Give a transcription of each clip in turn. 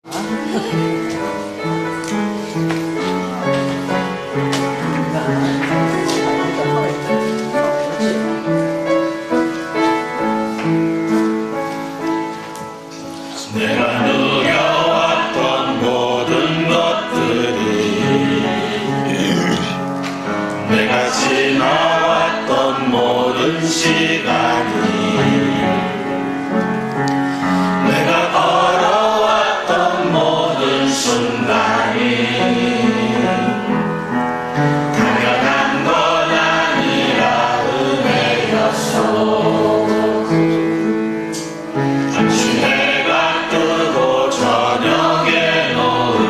내가 누려왔던 모든 것들이, 내가 지나왔던 모든 시간이, 내가 걸어왔던 모든 순간이 당연한 건 아니라 은혜였소. 저녁의 노을,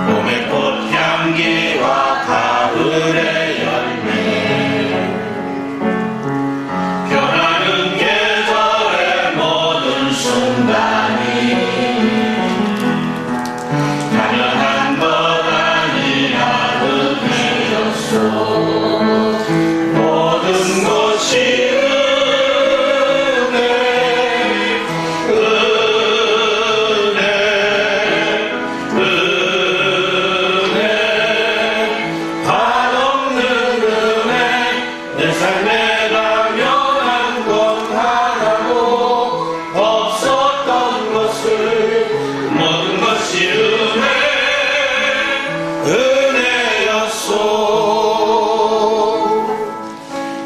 봄의 꽃향기와 가을의 열매, 변하는 계절의 모든 순간이 당연한 것 아니라 은혜였소. 모든 것이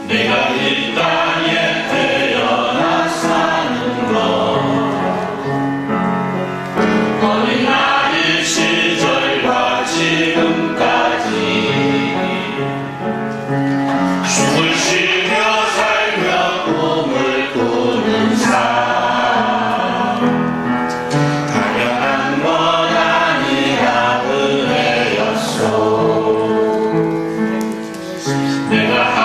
내가 이 땅에 태어나 사는 것, 어린 아이 시절과 지금까지 숨을 쉬며 살며 꿈을 꾸는 삶, 당연한 건 아니라 은혜였소. 내가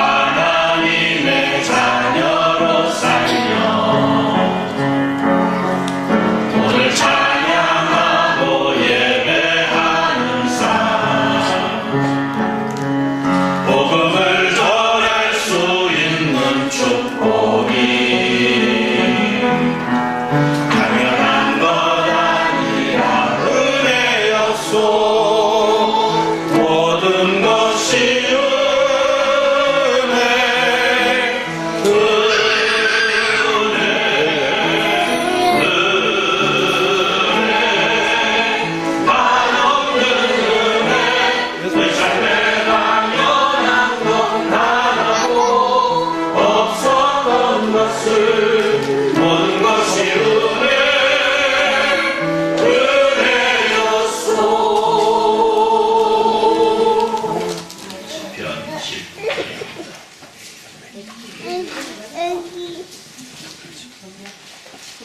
자녀로 살며 오늘 찬양하고 예배하는 삶, 복음을 전할 수 있는 축복이 당연한 것 아니라 은혜였소. 모든 것이 모든 것이 은혜였소.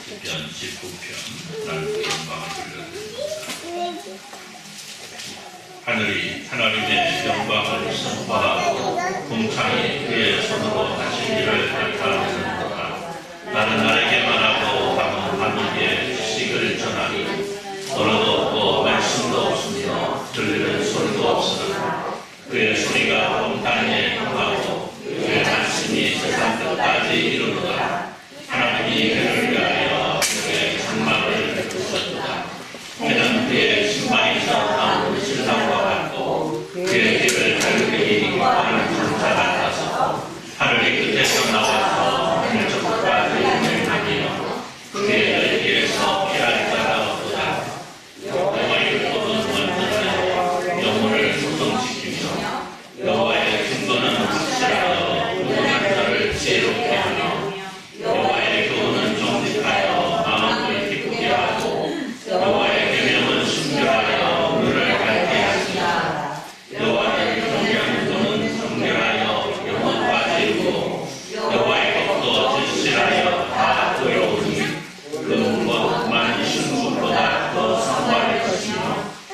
시편 19편 하나님의 영광을 돌려드립니다. 하늘이 하나님의 영광을 선포하고 궁창이 그의 손으로 하신 일을 나타내는도다. 나는 나에게 말하고 밤은 하늘에 지식을 전하니 언어도 없고 말씀도 없으며 들리는 소리도 없으나 그의 소리가 온 땅에 임하고 그의 말씀이 세상 끝까지 이르노다. 하나님이 그를 위하여 그의 장막을 베푸셨도다. 그는 그의 신방에서 나온 신랑과 같고 그의 길을 달리기 하는 전차 같아서 하늘의 끝에서 나와서 하늘 저끝까지 운행하며 그의 길에서 피할 자가 없도다. 여호와의 뜻은 완전하여 영혼을 소성시키며 여호와의 증거는 확실하여 모든 자를 지혜롭게 하며 여호와의 교훈은 정직하여 마음을 기쁘게 하고 여호와의 계명은 순결하여 눈을 밝게 하시나 여호와의 경외하는 성결하여 영혼까지 이루고 여호와의 법도 진실하여 다 의로우니 그 것만 신수보다 더 성화할 것이며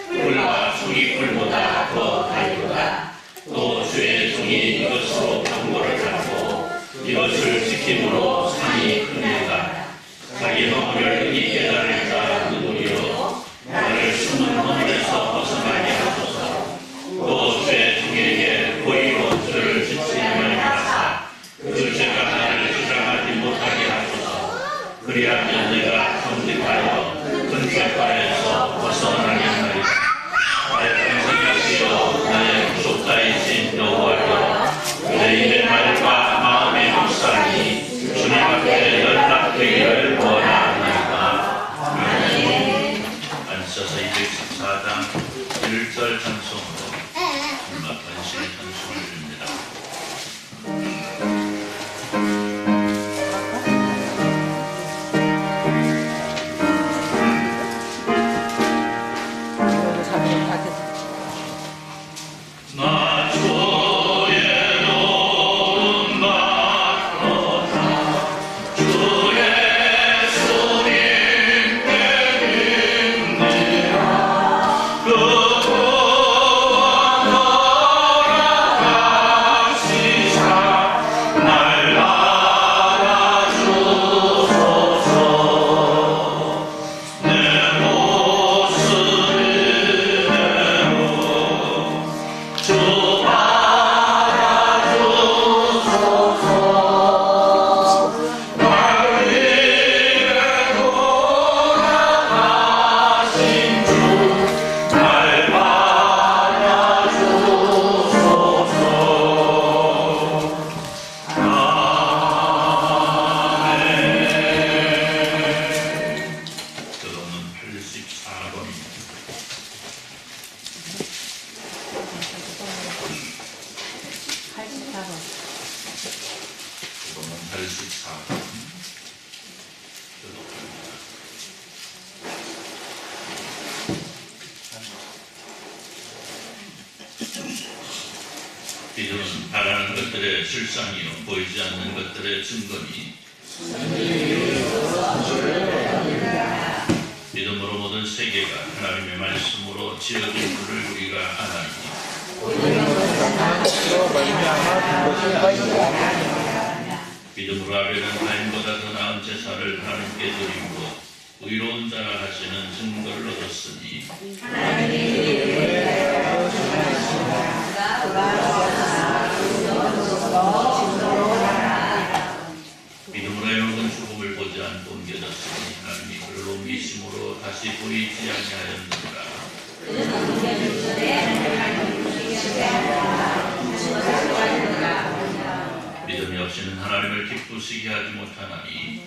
꿀과 종이꿀보다 더 달도다. 또 주의 종이 이것으로 경고를 하고 이것을 지킴으로 상이 크니까 자기 허물을 능히 깨달을 자 누구리요. 나를 숨은 허물에서 벗어나게 하소서. 또 주의 종에게 고의로 저를 지치며 하사 그 죄가 나를 주장하지 못하게 하소서. 그리하면 내가 정직하게 감사와 찬송으로 정말 간신히 찬송을 드립니다. 믿음은 바라는 것들의 실상이요 보이지 않는 것들의 증거니 믿음으로 모든 세계가 하나님의 말씀으로 지어진 줄을 우리가 아나니 믿음으로 아벨은 가인보다 더 나은 제사를 하나님께 드리고 의로운 자라 하시는 증거를 얻었으니 믿음으로 해놓은 죽음을 보지 않고 옮겨졌으니 하나님이 그를 옮기심으로 다시 보이지 아니하였느니라. 믿음이 없이는 하나님을 기쁘시게 하지 못하나니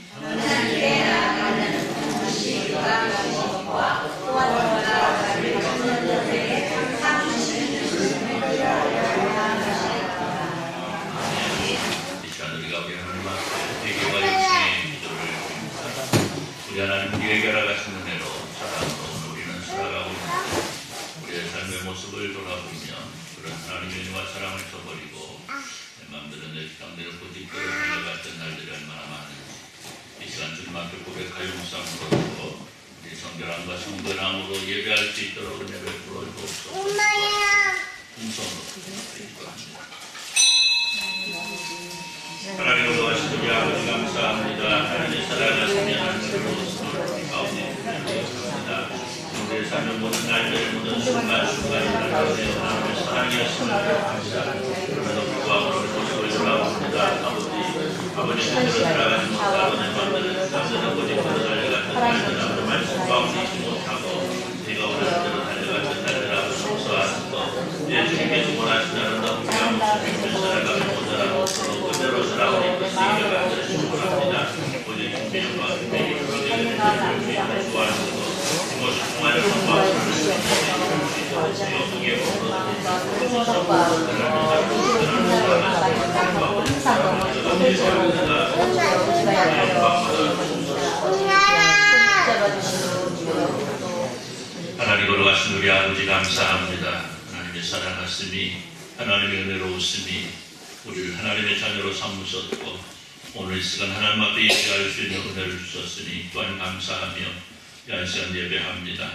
우리 하나님 우리에게 알아가신 은혜로 사랑으로 우리는 살아가고 있습니다. 우리의 삶의 모습을 돌아보면 그런 하나님의 은혜와 사랑을 저버리고 내 마음대로 내 가운데로 고집대로 달려갔던 날들이 얼마나 많은지 이 시간 주님 앞에 고백하여 묵상으로 두고 우리 성결함과 성근함으로 예배할 수 있도록 은혜를 부어주옵소서. 음성으로 기도합니다. 하나님 거하신 우리 아버지 감사합니다. 하나님 살아가시며 하나님으로 가운데 감사합니다. 우리의 삶의 모든 날들 모든 순간순간을 하나님의 사랑이었음을 기억합니다. 그럼에도 불구하고 우리 모습을 돌아봅니다. 아버지 뜻대로 살아가지 못하고 내 마음대로 가운데로 고집대로 달려갔던 날들 아버지 말씀 가운데 있지 못하고 내가 원하는 대로 달려갔던 날들 아버지 용서하시고 내 주님께서 원하시는 너무 귀한 모습을 살아가며 모자라고 그대로 살아오니 그 시기를 만들어 축복합니다. 오직 주님의 영광, 주님의 주님의 주님의 좋아하시고 이곳 정말 성과를 주님의 하나님 걸어가신 우리 아버지 감사합니다. 하나님의 사랑하심이 하나님의 은혜로우심이 우리를 하나님의 자녀로 삼으셨고 오늘 이 시간 하나님 앞에 예배할 수 있는 은혜를 주셨으니 또한 감사하며 이 시간 예배합니다.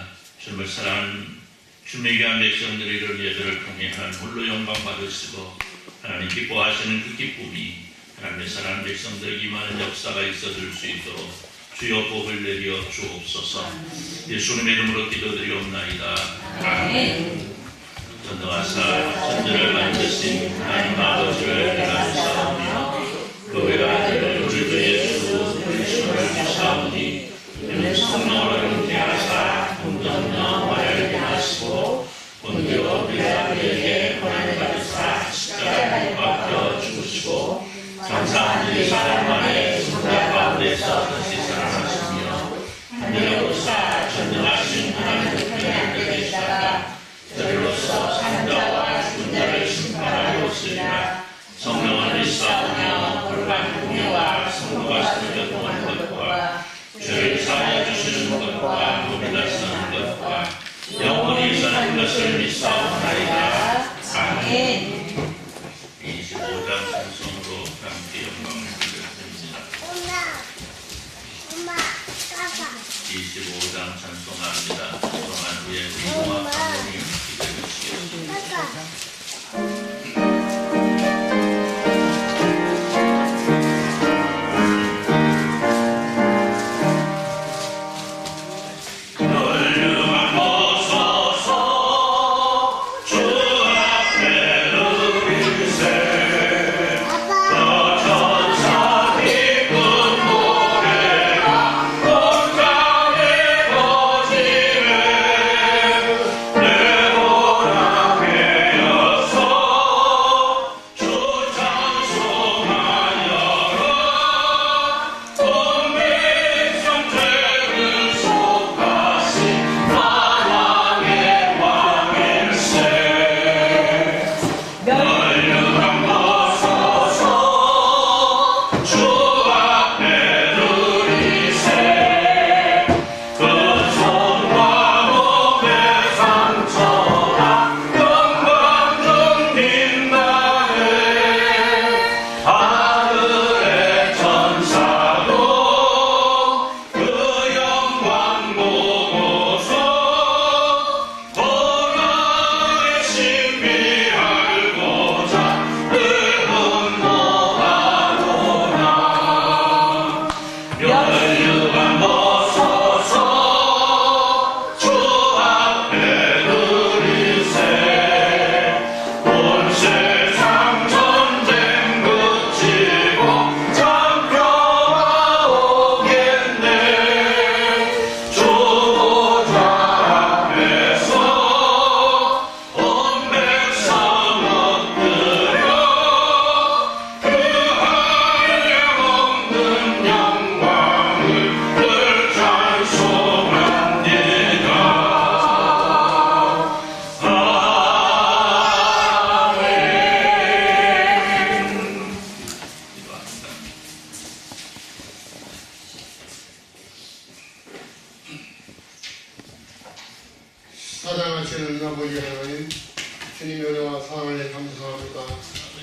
주님을 사랑하는 주님의 귀한 백성들의 이런 예배를 통해 하나님 홀로 영광 받으시고 하나님 기뻐하시는 그 기쁨이 하나님의 사랑하는 백성들에게 임하는 역사가 있어질 수 있도록 주여 복을 내려 주옵소서. 예수님의 이름으로 기도드리옵나이다. 아멘. 전능하사 천지를 만드신 하나님 아버지를 감사하며 그 외아들 우리 주 예수 그리스도를 주사오니 이는 성령으로 잉태하사 공전녀 마리아에게 나시고 본디오 빌라도에게 고난을 받으사 십자가에 못 박혀 죽으시고 장사한 지 4년 만에 성자 가운데서 다시 살아나시며 하늘에 오르사 전능하신 하나님의 편에 앉아 계시다가 저리로서 것을 믿사옵나이다. 아멘. 25장 찬송으로 함께 영광을 드립니다. 25장 찬송합니다. 그동안 후에 운동화 감독님 기도해 주시겠습니다. 사랑하시는 아버지 하나님, 주님의 은혜와 사랑을 감사합니다.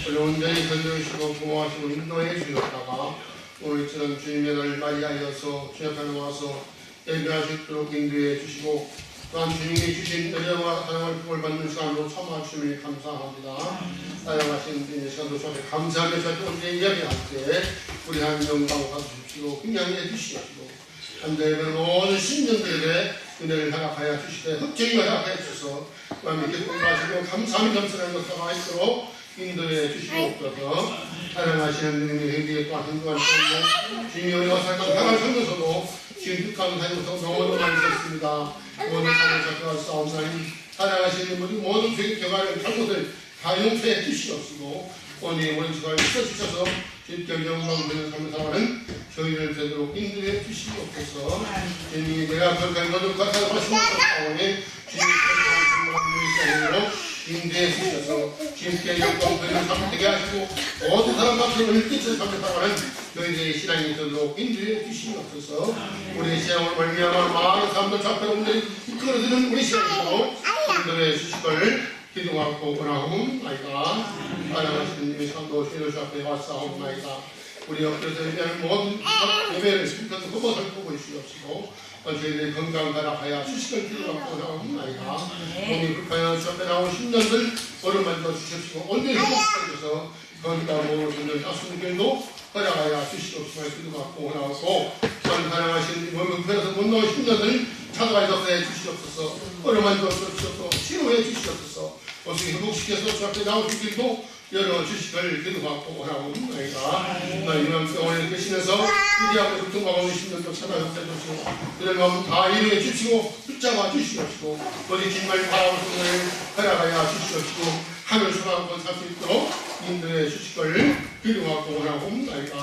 오늘 온전히 건져주시고 보호하시고 인도해 주셨다가 오늘처럼 주님의 날을 맞이하여서 주님 앞에 나와서 예배할 수 있도록 인도해 주시고 또한 주님이 주신 은혜와 사랑을 복을 받는 시간으로 참아주시니 감사합니다. 사랑하신 주님의 시간도 저한테 감사하며 저한테 온전히 이야기할 때 우리 하나님 영광 받으십시오. 그냥해 주시옵시고 한대의 모든 신령들에게 은혜를 허락하여 주시되 흑쟁이 허락하여 주셔서 마음이 기쁨하시고 감사함이 넘치는 것과 있도록 인도해 주시옵소서. 사랑하시는 주님의 회개에 또한 한동안 주님의 은혜와 사랑을 향하시면서도 지금 득한 사역에서 너무도 많이 있었습니다. 모든 사역을 잡혀갈 싸움나니 사랑하시는 우리 모든 교회를 잘못을 다 용서해 주시옵시고 오늘 우리 주가 있어주셔서 주님께 영광 되는 삶을 살아가는 저희를 되도록 인도해 주시옵소서. 주님이 내가 그렇게 노력과 사랑하시는 가운데 주님께 영광을 인도해 주셔서 주님께 영광 되는 삶을 되게 하시고 모든 사람과 그를 끼치는 삶을 살아가는 저희들의 신앙이 되도록 인도해 주시옵소서. 우리의 신앙을 말미암아 많은 사람들 잡혀 온전히 이끌어드는 우리 신앙이고 인도해 주실 걸 기도하고 원하옵나이다. 사랑하시는 님의 참도 주님 앞에 왔사옵나이다. 우리 옆에서 예배하는 모든 예배를 슬픈 후보 살피고 주시옵시고 저희들의 건강 가락하여 수식을 기도하고 원하옵나이다. 몸이 불편한 주 앞에 나온 10년들 얼음 만져 주십시고 온전히 회복시켜주셔서 건강 몸을 듣는 가슴들도 허락하여 주시옵시고 기도하고 원하옵고 사랑하시는 몸이 불편해서 못 나온 10년들 찾아가셔서 해주시옵소서. 얼음 만져 주시옵소서. 치료해 주시옵소서. 어떻게 회복시켜서 주 앞에 나오실 길도 열어주시길 기도하고 원하옵나이다. 이만 병원에 계시면서 위대하고 고통받고 계신 분도 찾아서 해주시고 그런 마음 다 이루어 주시고 붙잡아 주시옵시고 어디 정말 바라볼 손을 허락하여 주시옵시고 하늘 소망을 살 수 있도록 인도해 주시길 기도하고 원하옵나이다.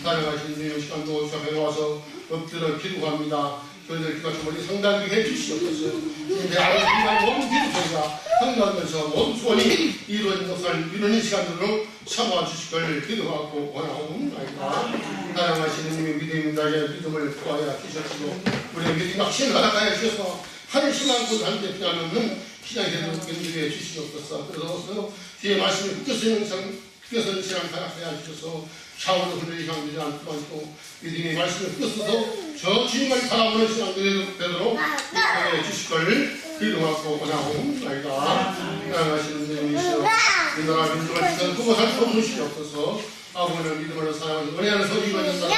사랑하신 주님 시간도 주 앞에 와서 엎드려 기도합니다. 저희들 기도가 멀리 성당하게 해주시옵소서. 내 아버지가 모든 기도가 성당하면서 모든 소원이 이루어진 것을 이루는 시간들로 참아 주시길 기도하고 원하옵나이다. 사랑하시는 님의 믿음자의 믿음을 구하여 주셨고 우리의 믿음 확신 하나하여 주셔서 하늘 신앙 곳 한데 피하는 신앙제도 인도해 주시옵소서. 그래서 주의 말씀이 흑겨서는 신앙 가락하게 하셔서 샤워로 흔들리 향되지 않도록 또 믿음의 말씀을 흑겨서서 저 주님을 바라보는 신앙 되도록 인도해 주실 걸 기도하고 원하옵나이다. 사랑하시는 주님이시여 이 나라 민족을 지켜서 그거 살펴 보시옵소서. 아버지는 믿음으로 사랑하는 은혜하는 소리가 된다고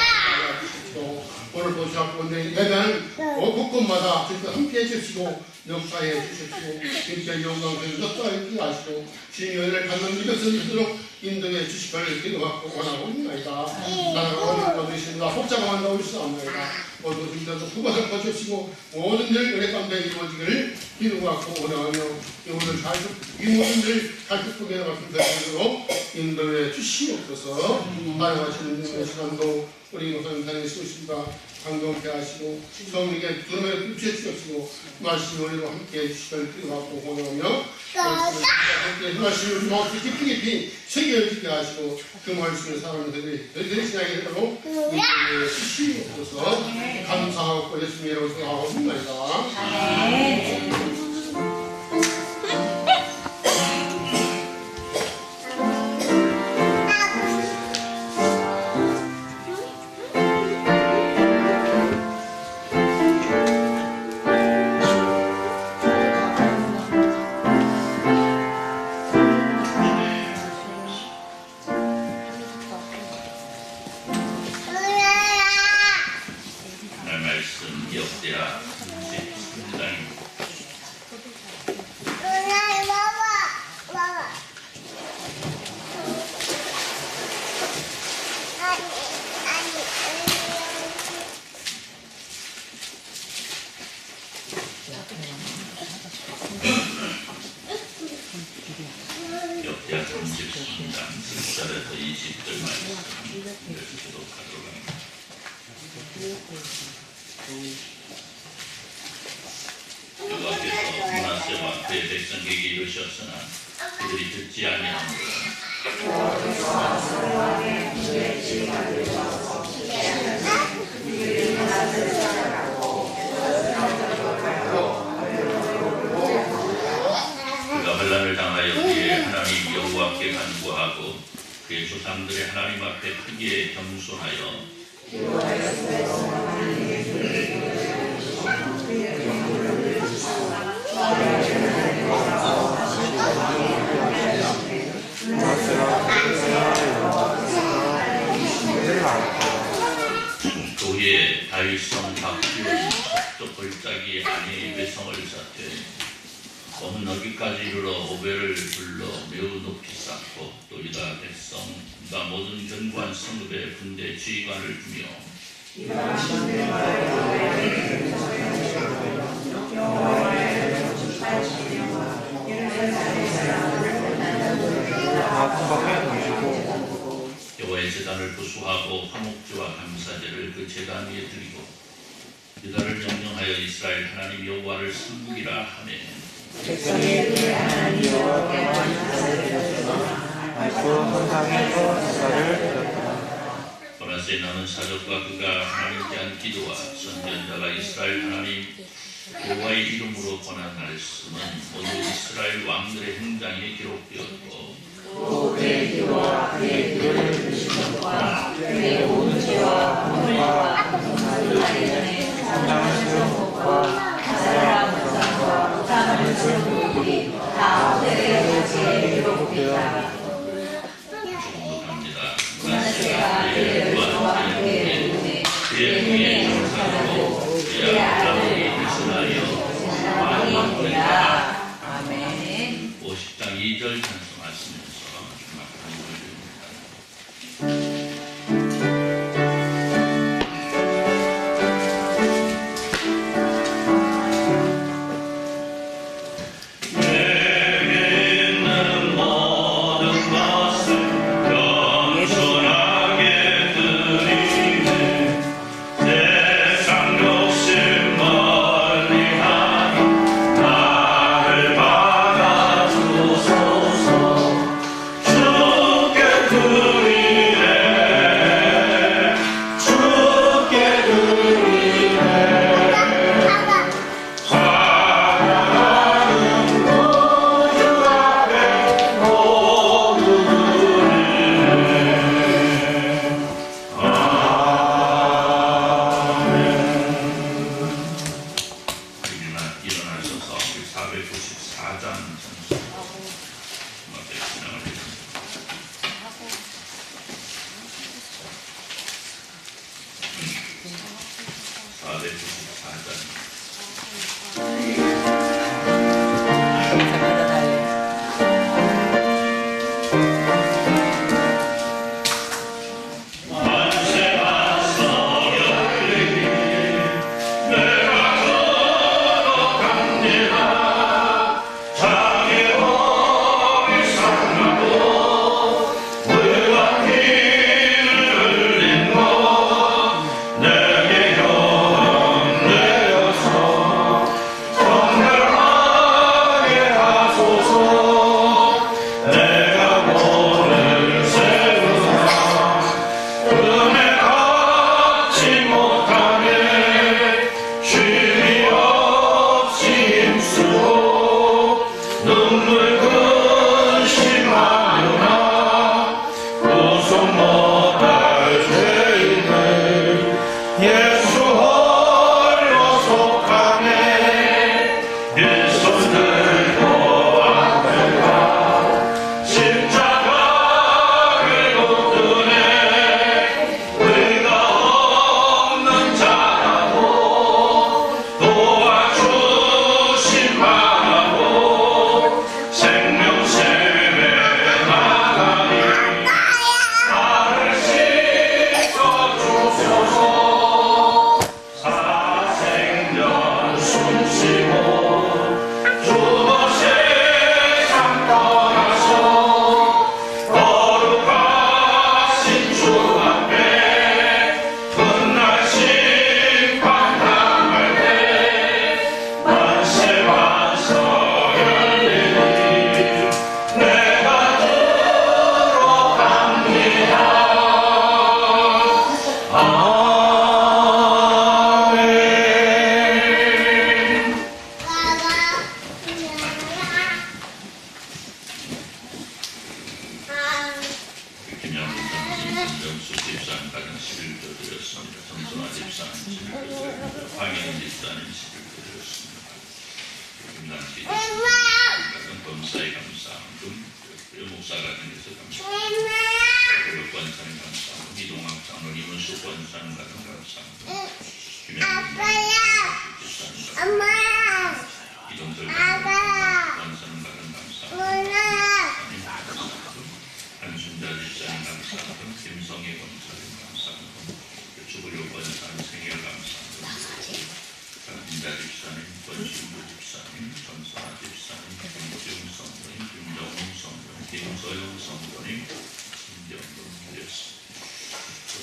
주십시오. 오늘 도시 앞에 예배하는 곳곳마다 주님과 함께해 주시고 역사해 주십시오. 진짜 영광을 역사해 주시고 주님의 은혜를 받는 믿음을 믿도록 인도해 주실 걸 기도하고 원하옵나이다. 나라가 어느 것이십니다. 복잡한 나오시옵나이다. 모두 주님께서 그것을 거주시고 모든 일 은혜 가운데 이루어지기를 기도하고 원하오며 오늘 이 모든 일 갈등속에 같은 대상으로 인도해 주시옵소서. 사랑하시는 주님의 시간도 우리 목사님 다니시옵시다. 강동케 하시고 성령의 두름에 비추어 주시고 말씀을 우리로 함께 해주시길 기도하고 원하오며 말씀을 우리 마음속에 깊이 새겨지게 하시고 그 말씀을 사랑하는 그들의 신앙의 힘으로 인도해 주시옵소서. 감사하고 예수님의 이름으로 기도하옵나이다. 역대하 33장 10절에서 20절 말씀 기록하도록 합니다. 여호와께서 므낫세와 그의 백성에게 이르셨으나 그들이 듣지 아니하니라. 그가 환난을 당하여 그의 하나님 여호와께 간구하고 그의 조상들의 하나님 앞에 크게 겸손하여 그 후에 다윗성 박지원 섭적 골짜기 아내의 배성을 사퇴 먼 너기까지 이르러 오벨을 불러 매우 높이 쌓고 또 유다 백성과 모든 견고한 성읍에 군대 지휘관을 두며 여호와의 제단을 부수하고 화목제와 감사제를 그 제단 위에 드리고 유다를 명령하여 이스라엘 하나님 여호와를 섬기라 하매 백성의 그 하나님 여호와께만 인사를 드렸으나 말씀 헌상에서 제사를 드렸다. 고라스에 남은 사적과 그가 하나님께 한 기도와 선견자가 이스라엘 하나님 여호와의 이름으로 권한 말씀은 모두 이스라엘 왕들의 행장에 기록되었고 또 그의 기도와 그의 기도를 들으신 것과 그의 모든 죄와 범죄와 감사를 하기 전에 상당을 세운 것과 가사라 무상과 우상을 세운 것들이 다 그의 자체에 기록되었다. 합니다. 므낫세가 그의 백성과 함께 이르되 그의 후에 정사하고 그의 아들이 대신하여 왕이 되리라. 아멘. 50장 2절 찬송하시면서 주막하는 것을 드립니다. 나를 받아주소서. 앞에 지나가겠습니다.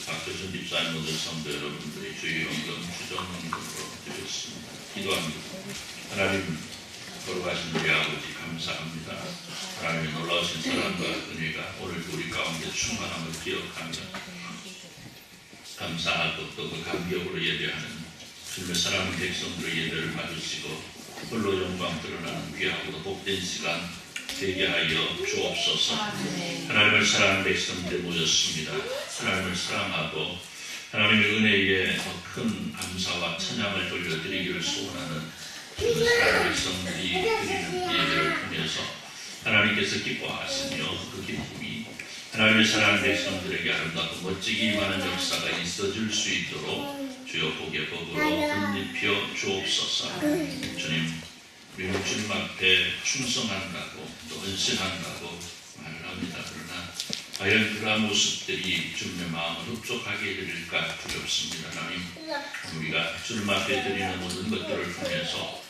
박교선 집사님 모든 성도 여러분들이 주의 영광 주정원으로 드렸습니다. 기도합니다. 하나님 걸어가신 우리 아버지 감사합니다. 하나님의 놀라우신 사랑과 은혜가 오늘도 우리 가운데 충만함을 기억하며 감사하고 또 그 감격으로 예배하는 주님의 사랑하는 백성들의 예배를 받으시고 홀로 영광 드러나는 귀하고도 복된 시간 되게 하여 주옵소서. 하나님을 사랑하는 백성들이 모였습니다. 하나님을 사랑하고 하나님의 은혜에 더 큰 감사와 찬양을 돌려드리기를 소원하는 사랑하는 백성들이 드리는 예배를 통해서 하나님께서 기뻐하시며 그 기쁨이 하나님의 사랑하는 백성들에게 아름답고 멋지게 임하는 역사가 있어질 수 있도록 주여 복의 법으로 빛입혀 주옵소서. 주님, 우리는 주님 앞에 충성한다고 또 헌신한다고 말을 합니다. 그러나 과연 그러한 모습들이 주님의 마음을 흡족하게 해드릴까 두렵습니다. 하나님, 우리가 주님 앞에 드리는 모든 것들을 통해서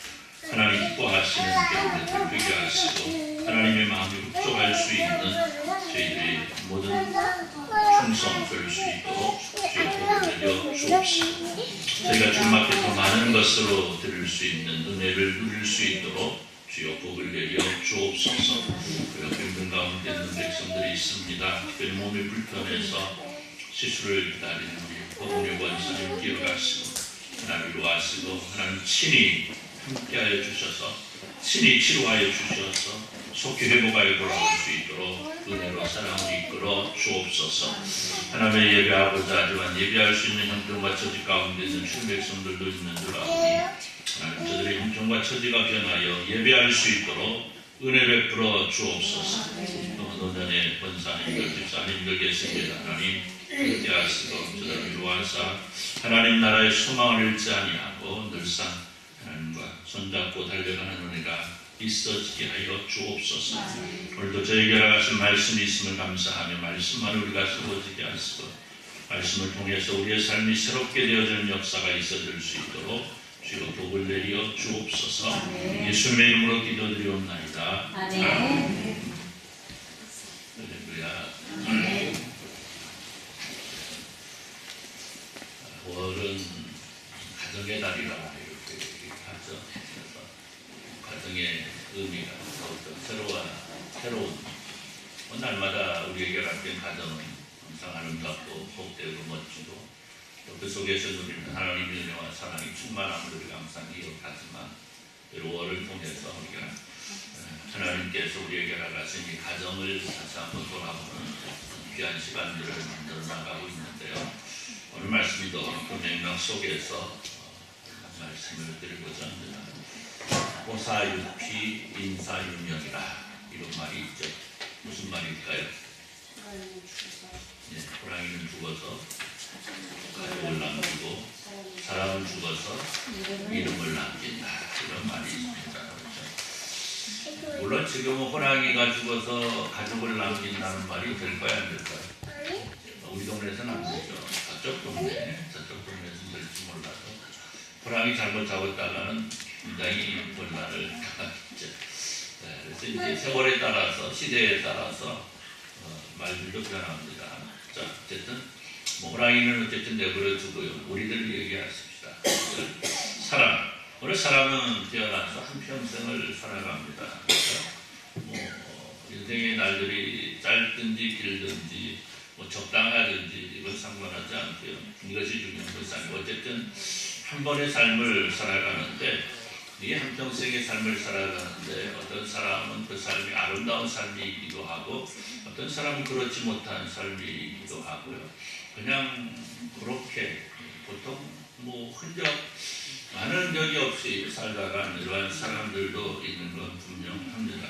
하나님 기뻐하시는 경우를 되게 하시고 하나님의 마음이 흡족할 수 있는 저희들의 모든 충성 될 수 있도록 주여 복을 내려 주옵시고 저희가 주님 앞에 더 많은 것으로 드릴 수 있는 은혜를 누릴 수 있도록 주여 복을 내려 주옵소서. 그리고 힘든 가운데 있는 백성들이 있습니다. 특별히 몸이 불편해서 시술을 기다리는 우리 보건의 권사님 기억하시고 하나님 위로하시고 하나님 친히 함께하여 주셔서 친히 치료하여 주셔서 속히 회복하여 돌아올 수 있도록 은혜로 사랑을 이끌어 주옵소서. 하나님의 예배하고자 하지만 예배할 수 있는 형편과 처지 가운데 있는 주의 백성들도 있는 줄 아오니 하나님 저들의 형편과 처지가 변하여 예배할 수 있도록 은혜 베풀어 주옵소서. 또 노년의 권사님들, 집사님들 계십니다. 하나님 함께 하시고 저들을 위로하사 하나님 나라의 소망을 잃지 아니하고 늘상 하나님과 손잡고 달려가는 은혜가 있어지게 하여 주옵소서. 오늘도 저에게 하신 말씀이 있음을 감사하며 말씀만 우리가 세워지게 하시고 말씀을 통해서 우리의 삶이 새롭게 되어지는 역사가 있어질 수 있도록 주여 복을 내리어 주옵소서. 예수님의 이름으로 기도드리옵나이다. 아멘. 할렐루야. 5월은 가정의 달이라 이렇게 하죠. 그래서 가정의 의미가 더욱더 새로운 날마다 우리에게 갖는 가정은 항상 아름답고 복되고 멋지고 또 그 속에서 누리는 하나님의 은혜와 사랑이 충만함을 우리가 항상 기억하지만 5월을 통해서 우리가 하나님께서 우리에게 허락하신 이 가정을 다시 한번 돌아보는 귀한 시간들을 만들어 나가고 있는데요. 오늘 말씀도 그 맥락 속에서 말씀을 드리고자 합니다. 호사유피 인사유명이라 이런 말이 있죠. 무슨 말일까요? 호랑이는 죽어서 가족을 남기고 사람은 죽어서 이름을 남긴다. 이런 말이 있습니다. 그렇죠? 물론 지금은 호랑이가 죽어서 가족을 남긴다는 말이 될까요? 안 될까요? 우리 동네에서는 안 되죠. 저쪽 동네에서는 될지 몰라도 호랑이 잘못 잡았다가는 굉장히 곤란을 당하겠죠. 그래서 이제 세월에 따라서 시대에 따라서 말들도 변합니다. 자, 어쨌든 호랑이는 어쨌든 내버려 두고요. 우리들 얘기하십시다. 사람. 오늘 사람은 태어나서 한평생을 살아갑니다. 인생의 날들이 짧든지 길든지 적당하든지 이건 상관하지 않고요. 이것이 중요한 것이 아니고 어쨌든 한 번의 삶을 살아가는데 이 한평생의 삶을 살아가는데 어떤 사람은 그 삶이 아름다운 삶이기도 하고 어떤 사람은 그렇지 못한 삶이기도 하고요. 그냥 그렇게 보통 많은 흔적이 없이 살다가 이러한 사람들도 있는 건 분명합니다.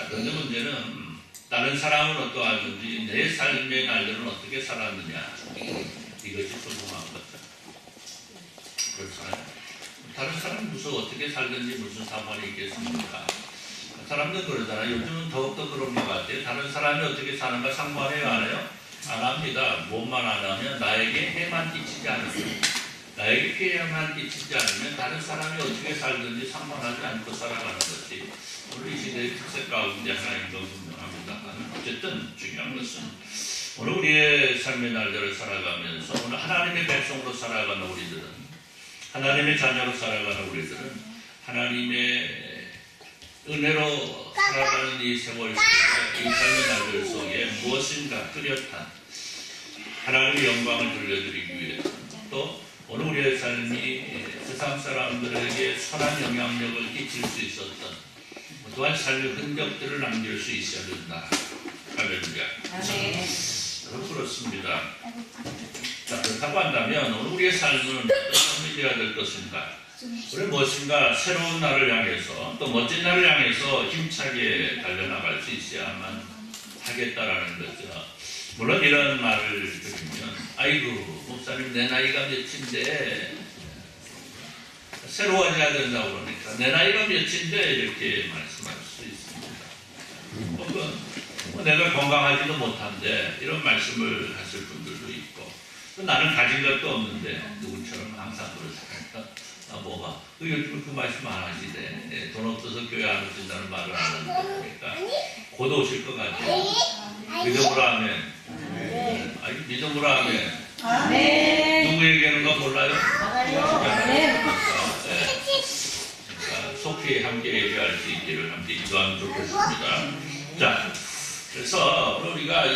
그런데 문제는 다른 사람은 어떠하든지 내 삶의 날들은 어떻게 살았느냐 이것이 궁금한 거죠. 그렇잖아요. 다른 사람은 무슨 어떻게 살든지 무슨 상관이 있겠습니까? 사람들은 그러잖아요. 요즘은 더욱더 그런 것 같아요. 다른 사람이 어떻게 사는가 상관해요? 안 해요? 안 합니다. 뭐만 안 하면 나에게 해만 끼치지 않으면 나에게 피해만 끼치지 않으면 다른 사람이 어떻게 살든지 상관하지 않고 살아가는 것이 우리 이 시대의 특색 가운데 하나인 건 분명합니다. 어쨌든 중요한 것은 오늘 우리의 삶의 날들을 살아가면서 오늘 하나님의 백성으로 살아가는 우리들은 하나님의 자녀로 살아가는 우리들은 하나님의 은혜로 살아가는 이 세월 속에 이 삶의 날들 속에 무엇인가 뚜렷한 하나님의 영광을 돌려드리기 위해서 또 오늘 우리의 삶이 세상 사람들에게 선한 영향력을 끼칠 수 있었던 또한 삶의 흔적들을 남길 수 있어야 된다. 할렐루야. 여러분 그렇습니다. 자, 그렇다고 한다면 오늘 우리의 삶은 어떤 삶이 되어야 될 것인가? 우리 무엇인가 새로운 날을 향해서 또 멋진 날을 향해서 힘차게 달려나갈 수 있어야만 하겠다라는 거죠. 물론 이런 말을 들으면 아이고 목사님 내 나이가 몇인데 새로워져야 된다고 그러니까 내 나이가 몇인데 이렇게 말씀할 수 있습니다. 혹은 내가 건강하지도 못한데 이런 말씀을 하실 분들도 있고 또 나는 가진 것도 없는데 누구처럼 항상 그러시니까 뭐가 요즘 그 말씀 안 하시대. 돈 없어서 교회 안 오신다는 말을 안 하는데 그러니까 곧 오실 것 같아요. 믿음으로 하면 믿음으로 하면 누구 얘기하는가 몰라요? 그러니까 속히 함께 얘기할 수 있기를 함께 기도하면 좋겠습니다. 자, 그래서 우리가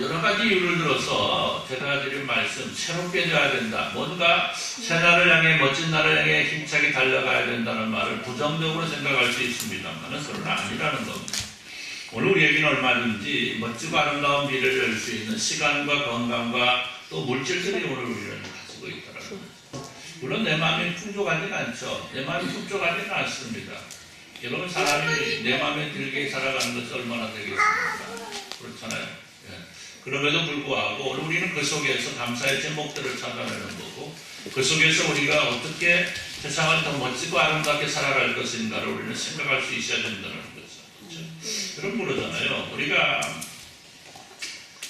여러 가지 이유를 들어서 제가 드린 말씀 새롭게 되어야 된다. 뭔가 새 날을 향해 멋진 날을 향해 힘차게 달려가야 된다는 말을 부정적으로 생각할 수 있습니다만 그건 아니라는 겁니다. 오늘 우리에게는 얼마든지 멋지고 아름다운 미래를 열 수 있는 시간과 건강과 또 물질들이 오늘 우리는 가지고 있더라고요. 물론 내 마음이 풍족하지는 않죠. 내 마음이 풍족하지는 않습니다. 여러분, 사람이 내 마음에 들게 살아가는 것이 얼마나 되겠습니까? 그렇잖아요. 예. 그럼에도 불구하고 오늘 우리는 그 속에서 감사의 제목들을 찾아내는 거고, 그 속에서 우리가 어떻게 세상을 더 멋지고 아름답게 살아갈 것인가를 우리는 생각할 수 있어야 된다는 거죠. 그렇죠? 여러분 그러잖아요.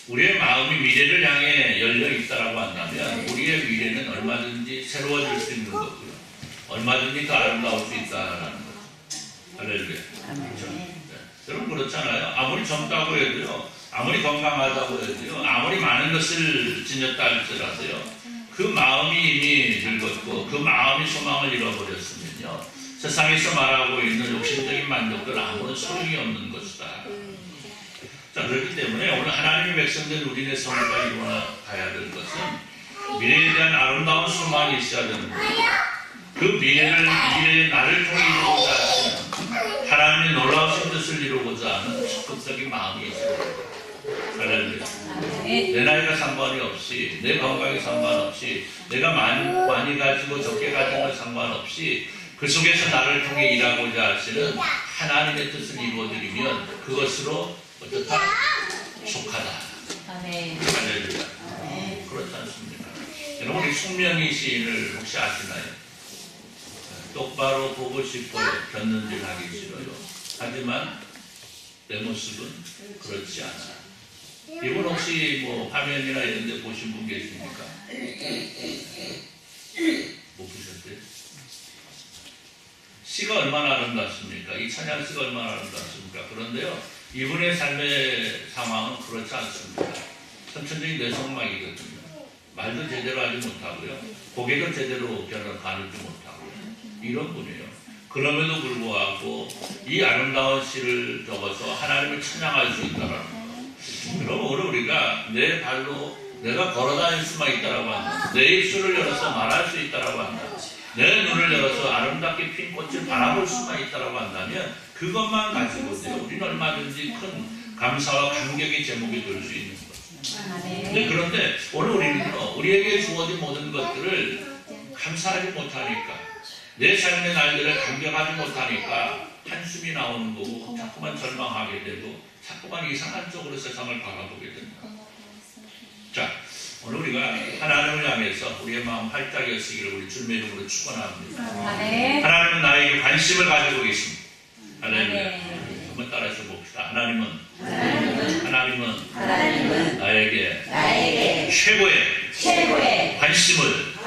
우리의 마음이 미래를 향해 열려 있다라고 한다면 우리의 미래는 얼마든지 새로워질 수 있는 거고요. 얼마든지 더 아름다울 수 있다라는 거죠. 할렐루야. 그렇죠? 네. 여러분 그렇잖아요. 아무리 젊다고 해도요, 아무리 건강하다고 해도요, 아무리 많은 것을 지녔다 할지라도요, 그 마음이 이미 늙었고 그 마음이 소망을 잃어버렸으면요, 세상에서 말하고 있는 욕심적인 만족들 아무런 소용이 없는 것이다. 자, 그렇기 때문에 오늘 하나님의 백성된 우리의 성도가 이루어가야 될 것은 미래에 대한 아름다운 소망이 있어야 되는 거예요. 그 미래의 나를 통해 이루고자 하시는 하나님의 놀라우신 뜻을 이루고자 하는 적극적인 마음이 있어야 돼요. 내 나이가 상관이 없이, 내 건강에 상관없이, 내가 많이 가지고 적게 가진 것 상관없이 그 속에서 나를 통해 일하고자 하시는 하나님의 뜻을 이루어드리면 그것으로 어떻다? 족하다. 할렐루야. 그렇지 않습니까? 여러분, 우리 송명희 시인을 혹시 아시나요? 똑바로 보고 싶어요. 곁눈질 하기 싫어요. 하지만 내 모습은 그렇지 않아. 이분 혹시 뭐 화면이나 이런 데 보신 분 계십니까? 못 보셨대요? 시가 얼마나 아름답습니까? 이 찬양시가 얼마나 아름답습니까? 그런데요, 이분의 삶의 상황은 그렇지 않습니다. 선천적인 뇌성막이거든요. 말도 제대로 하지 못하고요, 고개도 제대로 별을 가누지 못하고요, 이런 분이에요. 그럼에도 불구하고 이 아름다운 시를 적어서 하나님을 찬양할 수 있다는 거예요. 그럼 오늘 우리가 내 발로 내가 걸어다닐 수만 있다라고 한다, 내 입술을 열어서 말할 수 있다라고 한다, 내 눈을 열어서 아름답게 핀 꽃을 바라볼 수만 있다라고 한다면 그것만 가지고도 우리는 얼마든지 큰 감사와 감격의 제목이 될 수 있는 거죠. 그런데 오늘 우리는요, 우리에게 주어진 모든 것들을 감사하지 못하니까, 내 삶의 날들을 감격하지 못하니까 한숨이 나오는 거고, 자꾸만 절망하게 되고 자꾸만 이상한 쪽으로 세상을 바라보게 됩니다. 자, 오늘 우리가 하나님을 향해서 우리의 마음 활짝 여시기를 우리 주님의 이름으로 축원합니다. 하나님은 나에게 관심을 가지고 계십니다. 할렐루야. 한번 따라서 봅시다. 하나님은 나에게 최고의 관심을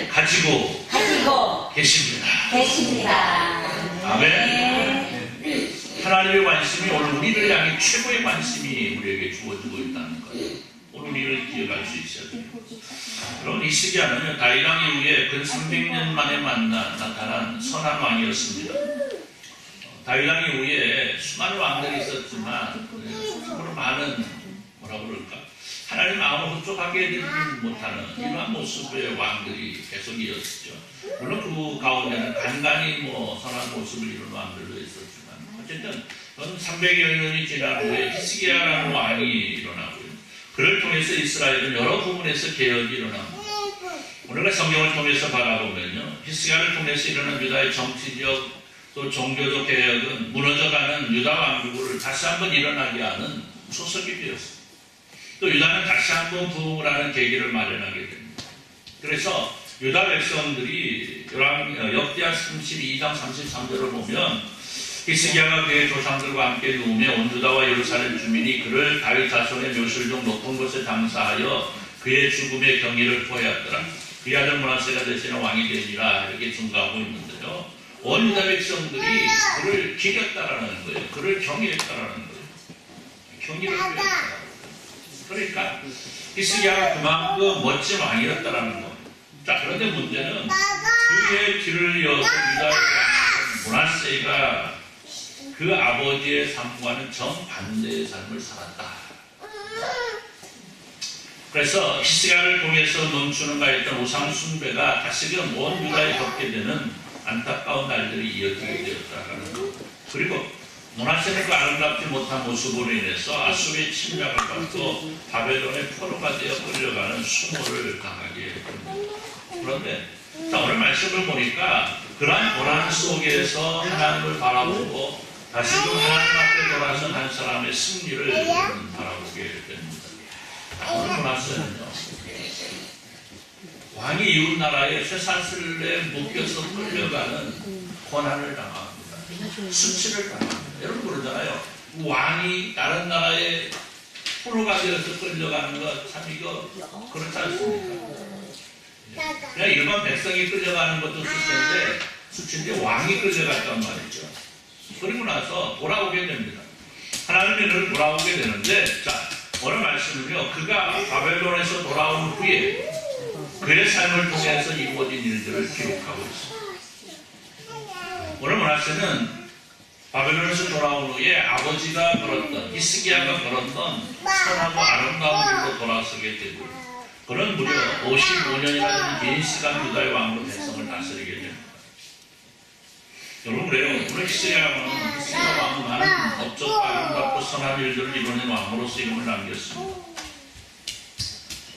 가지고 계십니다. 아멘. 하나님의 관심이 오늘 우리를 향해 최고의 관심이 우리에게 주어지고 있다는 거예요. 오늘 우리를 기억할 수 있어야 돼요. 그럼 이 시기야는요, 다윗 왕 이후에 근 300년 만에 나타난 선한 왕이었습니다. 다윗 왕 이후에 수많은 왕들이 있었지만 정말 많은 뭐라고 그럴까, 하나님 마음을 흡족하게 해드리지 못하는 이러한 모습의 왕들이 계속 이었죠. 물론 그 가운데는 간간히 선한 모습을 이루는 왕들도 있었지만 어쨌든 300여 년이 지난 후에 히스기야라는 왕이 일어나고요, 그를 통해서 이스라엘은 여러 부분에서 개혁이 일어납니다. 우리가 성경을 통해서 바라보면요, 히스기야를 통해서 일어난 유다의 정치적 또 종교적 개혁은 무너져가는 유다 왕국을 다시 한번 일어나게 하는 초석이 되었습니다. 또 유다는 다시 한번 부흥을 하는 계기를 마련하게 됩니다. 그래서 유다 백성들이 역대하 32장 33절을 보면 히스기야가 그의 조상들과 함께 누우며 온 유다와 예루살렘 주민이 그를 다윗 자손의 묘실 중 높은 곳에 장사하여 그의 죽음의 경위를 토해하더라. 그의 아들 므낫세가 대신에 왕이 되니라, 이렇게 증가하고 있는데요, 온 유다 백성들이 그를 기렸다라는 거예요. 그를 경외했다라는 거예요. 경의를 표했다. 그러니까 히스기야가 그만큼 멋진 왕이었다라는 거예요. 자, 그런데 문제는 그의 뒤를 이어서 유다의 왕 므낫세가 그 아버지의 삶과는 정반대의 삶을 살았다. 그래서 히스기야를 통해서 멈추는 가 있던 우상 숭배가 다시금 온 유다에 겪게 되는 안타까운 날들이 이어지게 되었다라는 것. 그리고 므낫세는 그 아름답지 못한 모습으로 인해서 아수르의 침략을 받고 바벨론의 포로가 되어 끌려가는 수모를 당하게 됩니다. 그런데 오늘 말씀을 보니까 그러한 고난 속에서 하나님을 바라보고 다시금 하나님 앞에 돌아선 한 사람의 승리를 우리는 바라보게 됩니다. 오늘 문화세는요, 왕이 이웃 나라의 쇠사슬에 묶여서 끌려가는 고난을 당합니다. 수치를 당합니다. 여러분 그러잖아요. 왕이 다른 나라에 포로가 되어서 끌려가는 것 참 이거 그렇지 않습니까? 그냥 일반 백성이 끌려가는 것도 수치인데 왕이 끌려갔단 말이죠. 그리고 나서 돌아오게 됩니다. 하나님의 은혜로 돌아오게 되는데, 자, 오늘 말씀은요, 그가 바벨론에서 돌아온 후에 그의 삶을 통해서 이루어진 일들을 기록하고 있습니다. 오늘 말씀은 바벨론에서 돌아온 후에 아버지가 걸었던, 히스기야가 걸었던 선하고 아름다운 길로 돌아서게 되고, 그는 무려 55년이라는 긴 시간 유다의 왕으로 백성을 다스리게 됩니다. 여러분 그래요. 오늘 히스기야 왕은 많은 업적 아름답고 선한 일들을 이루는 왕으로서 이름을 남겼습니다.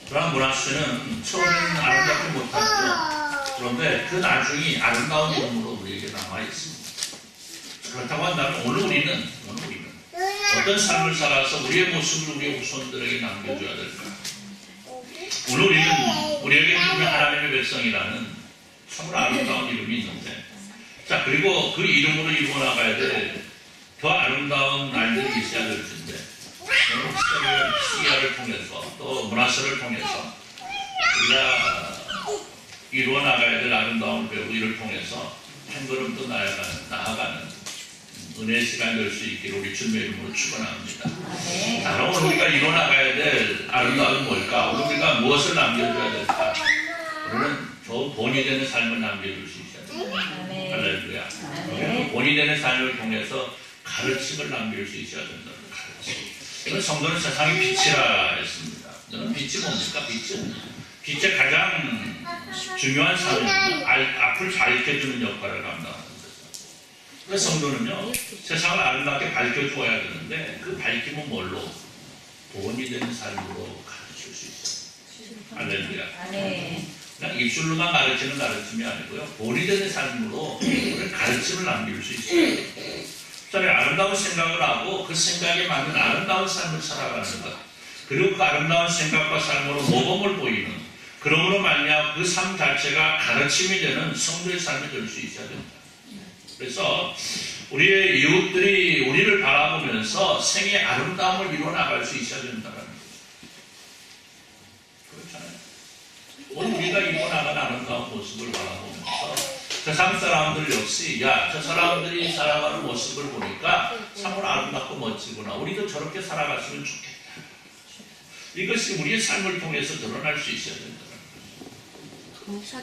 그러한 문하세는 처음에는 아름답지 못했죠. 그런데 그 나중이 아름다운 이름으로 우리에게 남아있습니다. 그렇다고 한다면 오늘 우리는 어떤 삶을 살아서 우리의 모습을 우리의 후손들에게 남겨줘야 될까? 오늘 우리는 우리에게 하나님의 백성이라는 참으로 아름다운 이름이 있는데, 자, 그리고 그 이름으로 이루어나가야 될 더 아름다운 날들이 있어야 될 텐데, 히스기야를 통해서 또 문하세를 통해서 우리가 이루어나가야 될 아름다운 배우 이를 통해서 한 걸음 더 나아가는 은혜의 시간이 될 수 있기를 우리 주님의 이름으로 축원합니다. 자, 오늘 우리가 이루어나가야 될 아름다움은 뭘까? 오늘 우리가 무엇을 남겨줘야 될까? 우리는 좋은 본이 되는 삶을 남겨줄 수 있어야 됩니다. 할렐루야. 우리는 본이 되는 삶을 통해서 가르침을 남길 수 있어야 된다는 가르침. 성도는 세상의 빛이라 했습니다. 너는 빛이 뭡니까? 빛의 가장 중요한 삶은 앞을 밝혀주는 역할을 감당하는 거죠. 그래서 성도는요, 세상을 아름답게 밝혀주어야 되는데, 그 밝힘은 뭘로? 본이 되는 삶으로 가르칠 수 있어요. 할렐루야. 그냥 입술로만 가르치는 가르침이 아니고요, 본이 되는 삶으로 가르침을 남길 수 있어요. 저는 아름다운 생각을 하고 그 생각에 맞는 아름다운 삶을 살아가는 것, 그리고 그 아름다운 생각과 삶으로 모범을 보이는, 그러므로 말미암아 그 삶 자체가 가르침이 되는 성도의 삶이 될 수 있어야 됩니다. 그래서 우리의 이웃들이 우리를 바라보면서 생의 아름다움을 이루어나갈 수 있어야 된다는 거죠. 그렇잖아요. 오늘 우리가 이루어나간 아름다운 모습을 바라보면서 세상 사람들 역시, 야, 저 사람들이 살아가는 모습을 보니까 참으로 아름답고 멋지구나. 우리도 저렇게 살아갔으면 좋겠다. 이것이 우리의 삶을 통해서 드러날 수 있어야 된다는 거죠.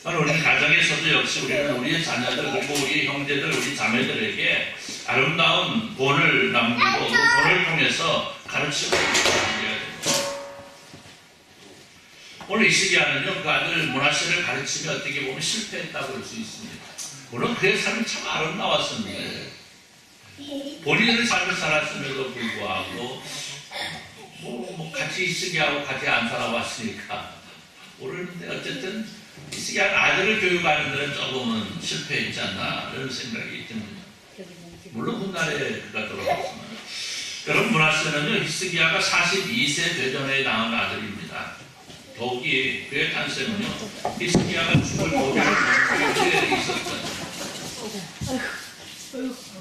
우리 가정에서도 역시 우리는 우리의 자녀들, 그리고 우리 형제들, 우리 자매들에게 아름다운 본을 남기고 그 본을 통해서 가르치고 남겨야 됩니다. 오늘 히스기야는요, 그 아들 문하세를 가르치며 어떻게 보면 실패했다고 볼 수 있습니다. 물론 그의 삶이 참 아름다웠었는데, 본인의 삶을 살았음에도 불구하고 같이 히스기야하고 같이 안 살아왔으니까 모르는데, 어쨌든 히스기야는 아들을 교육하는 데는 조금은 실패했지 않나 이런 생각이 듭니다. 물론 훗날에 그가 돌아왔지만, 여러분 문하세는요, 히스기야가 42세 되전에 낳은 아들입니다. 더욱이 그의 탄생은요, 히스기야가 죽을 고비를 넘기게 있었던.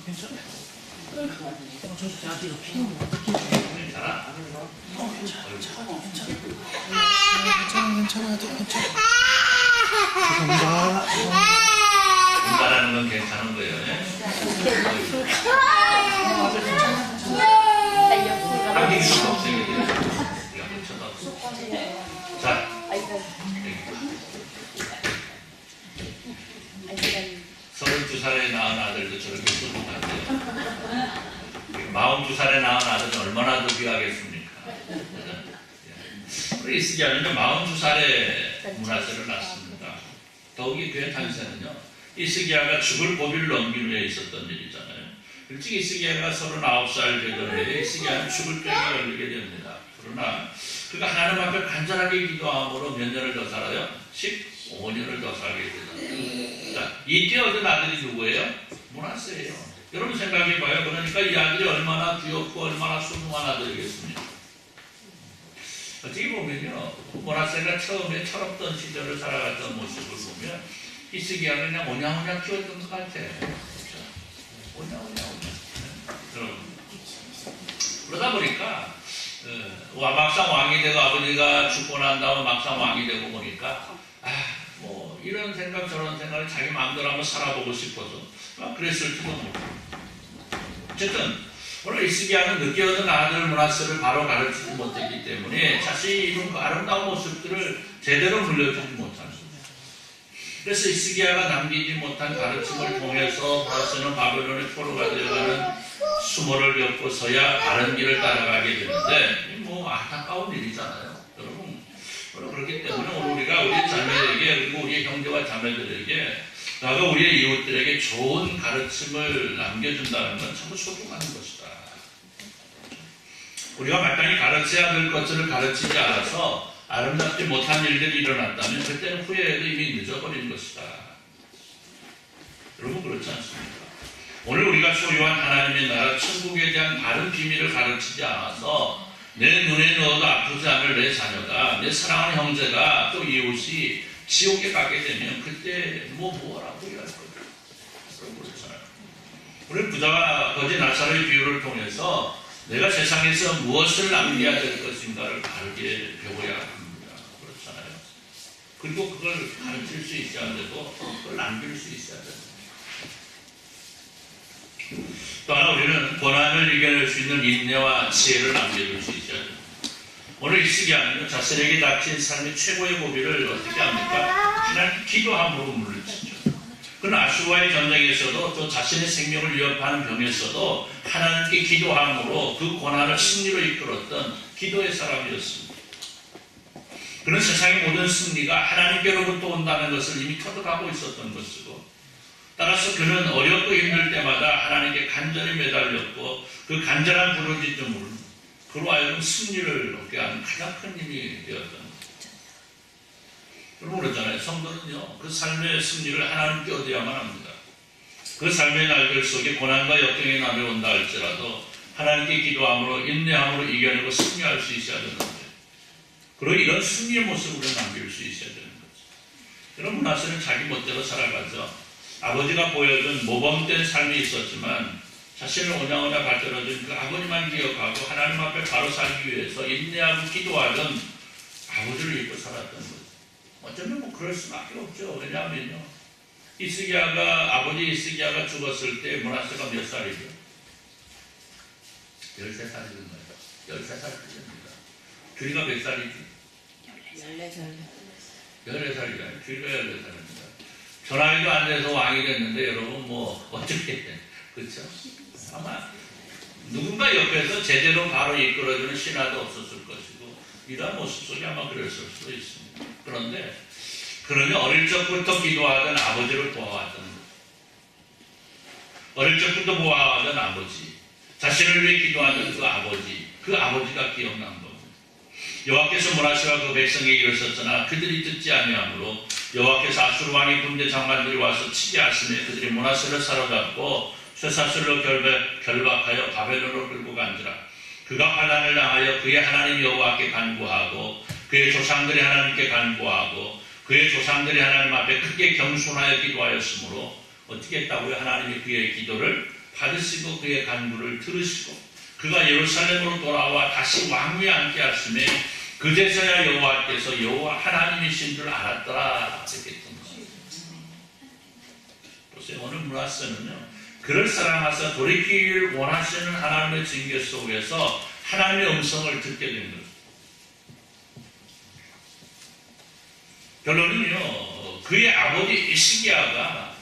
괜찮아? 죄송합니다. 운전하는 건 괜찮은 거예요. 한국에서 동생이 돼요. 자, 32살에 낳은 아들도 저렇게 쏘면 안 돼요. 42살에 낳은 아들은 얼마나 더 귀하겠습니까? 우리 히스기야는요, 42살에 문하세를 낳습니다. 더욱이 그의 탄생은요, 히스기야가 죽을 고비를 넘기는 데 있었던 일이잖아요. 일찍 히스기야가 39살 되던 해에 히스기야는 죽을 병에 걸리게 됩니다. 그러나 그가 하나님 앞에 간절하게 기도함으로 몇 년을 더 살아요? 15년을 더 살게 되잖아요. 자, 이때 얻은 아들이 누구예요? 므낫세예요. 여러분 생각해봐요. 그러니까 이 아들이 얼마나 귀엽고 얼마나 소중한 아들이겠습니까? 어떻게 보면요, 므낫세가 처음에 철없던 시절을 살아갔던 모습을 보면 히스기야는 그냥 오냐오냐 키웠던 것 같아. 그렇죠? 오냐오냐. 여러분, 그러다 보니까 막상 왕이 되고 아버지가 죽고 난 다음에 막상 왕이 되고 보니까 뭐 이런 생각 저런 생각을 자기 마음대로 한번 살아보고 싶어서 막 그랬을지도 모르고. 어쨌든 오늘 히스기야는 늦게 얻은 아들 므낫세를 바로 가르치지 못했기 때문에 자신이 이룬 그 아름다운 모습들을 제대로 물려주지 못합니다. 그래서 히스기야가 남기지 못한 가르침을 통해서 므낫세는 바벨론의 포로가 되어가는 수모를 겪고서야 바른 길을 따라가게 되는데 뭐 안타까운 일이잖아요. 여러분 그렇기 때문에 오늘 우리가 우리 자매들에게 그리고 우리 형제와 자매들에게 나가 우리의 이웃들에게 좋은 가르침을 남겨준다는 건 참 소중한 것이다. 우리가 마땅히 가르쳐야 될 것들을 가르치지 않아서 아름답지 못한 일들이 일어났다면 그때는 후회해도 이미 늦어버린 것이다. 여러분 그렇지 않습니까? 오늘 우리가 소유한 하나님의 나라 천국에 대한 바른 비밀을 가르치지 않아서 내 눈에 넣어도 아프지 않을 내 자녀가 내 사랑하는 형제가 또 이웃이 지옥에 가게 되면 그때 뭐라고 해야 할 거예요? 그렇잖아요. 우리 부자가 거지 나사로의 비유를 통해서 내가 세상에서 무엇을 남겨야 될 것인가를 바르게 배워야 합니다. 그렇잖아요. 그리고 그걸 가르칠 수 있어야 되고 그걸 남길 수 있어야 됩니다. 또 하나 우리는 고난을 이겨낼 수 있는 인내와 지혜를 남겨줄 수 있어야 됩니다. 오늘 히스기야는 자신에게 닥친 삶의 최고의 고비를 어떻게 합니까? 하나님 기도함으로 물리치죠. 그는 아수르와의 전쟁에서도 또 자신의 생명을 위협하는 병에서도 하나님께 기도함으로 그 고난을 승리로 이끌었던 기도의 사람이었습니다. 그는 세상의 모든 승리가 하나님께로부터 온다는 것을 이미 터득하고 있었던 것이고 따라서 그는 어렵고 힘들 때마다 하나님께 간절히 매달렸고 그 간절한 부르짖음으로 그로 하여금 승리를 얻게 하는 가장 큰 힘이 되었던 것입니다. 여러분 그러잖아요. 성도는요 그 삶의 승리를 하나님께 얻어야만 합니다. 그 삶의 날들 속에 고난과 역경이 남해온다 할지라도 하나님께 기도함으로 인내함으로 이겨내고 승리할 수 있어야 되는 거죠. 그리고 이런 승리의 모습으로 남길 수 있어야 되는 거죠. 여러분 므낫세는 자기 멋대로 살아가죠. 아버지가 보여준 모범된 삶이 있었지만 자신을 오냐오냐 발전해준 그 아버지만 기억하고 하나님 앞에 바로 살기 위해서 인내하고 기도하던 아버지를 잊고 살았던 거죠. 어쩌면 뭐 그럴 수밖에 없죠. 왜냐하면요 아버지 히스기야가 죽었을 때 므낫세가 몇 살이죠? 13살이던 거예요. 13살입니다. 주리가 몇 살이지? 14살. 14살이잖아요. 주리가 14살입니다. 전화기도 안 돼서 왕이 됐는데 여러분 뭐 어떻게 그렇죠? 아마 누군가 옆에서 제대로 바로 이끌어주는 신하도 없었을 것이고 이런 모습 속에 아마 그랬을 수도 있습니다. 그런데 그러면 어릴 적부터 기도하던 아버지를 보아왔던 거죠. 어릴 적부터 보아하던 아버지, 자신을 위해 기도하던 그 아버지가 기억난 겁니다. 여호와께서 므낫세와 그 백성에게 이르셨으나 그들이 듣지 아니하므로 여호와께서 아수르 왕의 군대 장관들이 와서 치게 하시며 그들이 므낫세를 사로잡고 쇠사슬로 결박하여 바벨론으로 끌고 간지라. 그가 환난을 당하여 그의 하나님 여호와께 간구하고 그의 조상들이 하나님께 간구하고 그의 조상들이 하나님 앞에 크게 경손하여 기도하였으므로 어떻게 했다고요? 하나님이 그의 기도를 받으시고 그의 간구를 들으시고 그가 예루살렘으로 돌아와 다시 왕위에 앉게 하시매 그제서야 여호와께서 여호와 하나님이신 줄 알았더라. 이렇게 했던 것입니다. 보세요. 오늘 므낫세는요 그를 사랑하사 돌이키기를 원하시는 하나님의 징계 속에서 하나님의 음성을 듣게 된 것입니다. 결론은요 그의 아버지 히스기야가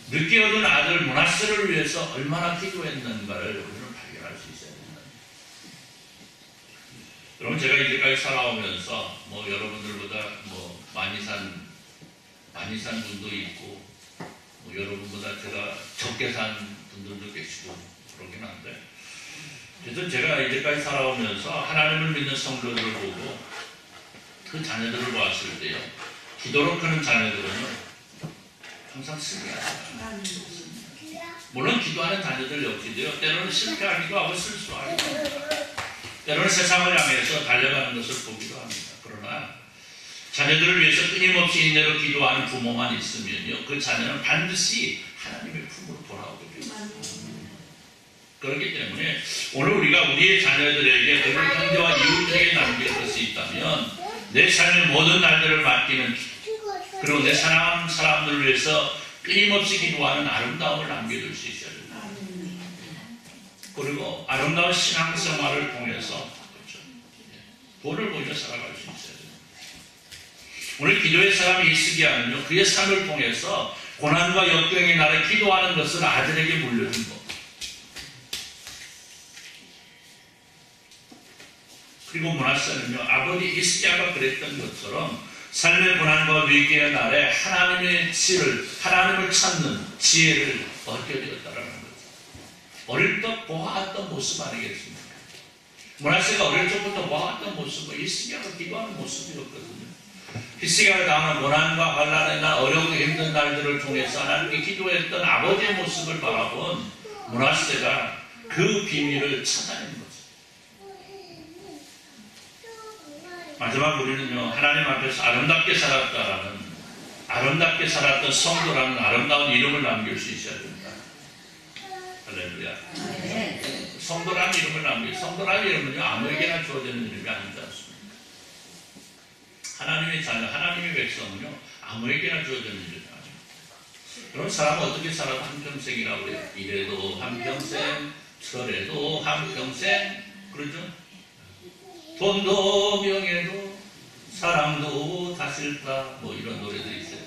늦게 얻은 아들 므낫세를 위해서 얼마나 기도했는가를 우리는 발견할 수 있어야 된다. 여러분 제가 이제까지 살아오면서 뭐 여러분들보다 뭐 많이 산 분도 있고 뭐 여러분보다 제가 적게 산 분들도 계시고 그러긴 한데 그래서 제가 이제까지 살아오면서 하나님을 믿는 성도들을 보고 그 자녀들을 보았을 때요, 기도로 크는 자녀들은요 항상 승리하죠. 물론 기도하는 자녀들 역시도요 때로는 실패하기도 하고 실수하기도 합니다. 때로는 세상을 향해서 달려가는 것을 보기도 합니다. 그러나 자녀들을 위해서 끊임없이 인내로 기도하는 부모만 있으면요 그 자녀는 반드시 하나님의 품으로 돌아오게 됩니다. 그렇기 때문에 오늘 우리가 우리의 자녀들에게 그리고 형제와 이웃에게 남길 것이 있다면 내 삶의 모든 날들을 맡기는 그리고 내 사랑하는 사람들을 위해서 끊임없이 기도하는 아름다움을 남겨둘 수 있어야 됩니다. 그리고 아름다운 신앙생활을 통해서 그렇죠? 돈을 보여 살아갈 수 있어야 됩니다. 오늘 기도의 사람이 이스기야는요 그의 삶을 통해서 고난과 역경의 날에 기도하는 것을 아들에게 물려준 것. 그리고 므낫세는요 아버지 이스기야가 그랬던 것처럼 삶의 고난과 위기의 날에 하나님의 지혜를, 하나님을 찾는 지혜를 얻게 되었다라는 거죠. 어릴 때 보아왔던 모습 아니겠습니까? 므낫세가 어릴 적부터 보아왔던 모습은 이스기야가 기도하는 모습이었거든요. 히스기야가 당한 고난과 환난의 날, 어렵고 힘든 날들을 통해서 하나님께 기도했던 아버지의 모습을 바라본 므낫세가 그 비밀을 찾아낸 거죠. 마지막 우리는요 하나님 앞에서 아름답게 살았던 성도라는 아름다운 이름을 남길 수 있어야 됩니다. 할렐루야. 성도라는 이름을 남길. 성도라는 이름은요 아무에게나 주어지는 이름이 아니지 않습니다. 하나님의 자녀, 하나님의 백성은요 아무에게나 주어지는 이름이 아닙니다. 그럼 사람은 어떻게 살아도 한평생이라고 해요. 이래도 한평생, 저래도 한평생, 그러죠? 돈도 명예도 사랑도 다 싫다 뭐 이런 노래들이 있어요.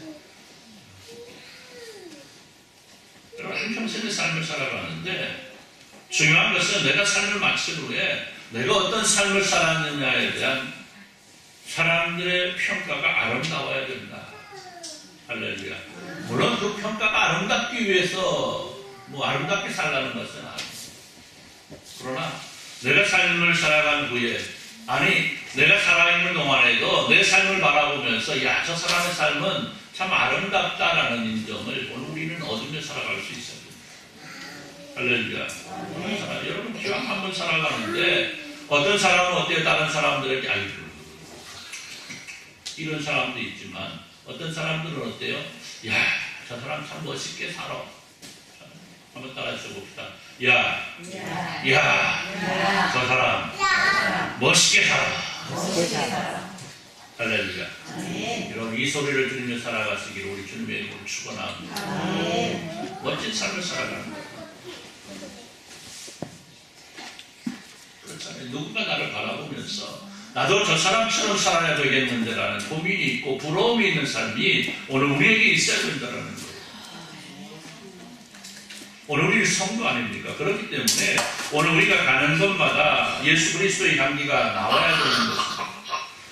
여러분 한평생의 삶을 살아가는데 중요한 것은 내가 삶을 마친 후에 내가 어떤 삶을 살았느냐에 대한 사람들의 평가가 아름다워야 된다. 할렐루야. 물론 그 평가가 아름답기 위해서 뭐 아름답게 살라는 것은 아닙니다. 그러나 내가 삶을 살아간 후에 아니 내가 살아있는 동안에도 내 삶을 바라보면서 야, 저 사람의 삶은 참 아름답다라는 인정을 오늘 우리는 얻으며 살아갈 수 있어야 됩니다. 할렐루야. 여러분 기왕 한번 살아가는데 어떤 사람은 어때요? 다른 사람들에게 아이고 이런 사람도 있지만 어떤 사람들은 어때요? 야, 저 사람 참 멋있게 살아. 한번 따라서 봅시다. 야, 저 사람 멋있게 살아. 할렐루야. 여러분 이 소리를 들으며 살아가시기를 우리 주님의 이름으로 축원합니다. 멋진 삶을 살아가는 거예요. 그렇잖아요. 누군가 나를 바라보면서 나도 저 사람처럼 살아야 되겠는데라는 고민이 있고 부러움이 있는 삶이 오늘 우리에게 있어야 된다는 거예요. 오늘 우리는 성도 아닙니까? 그렇기 때문에 오늘 우리가 가는 곳마다 예수 그리스도의 향기가 나와야 되는 것입니다.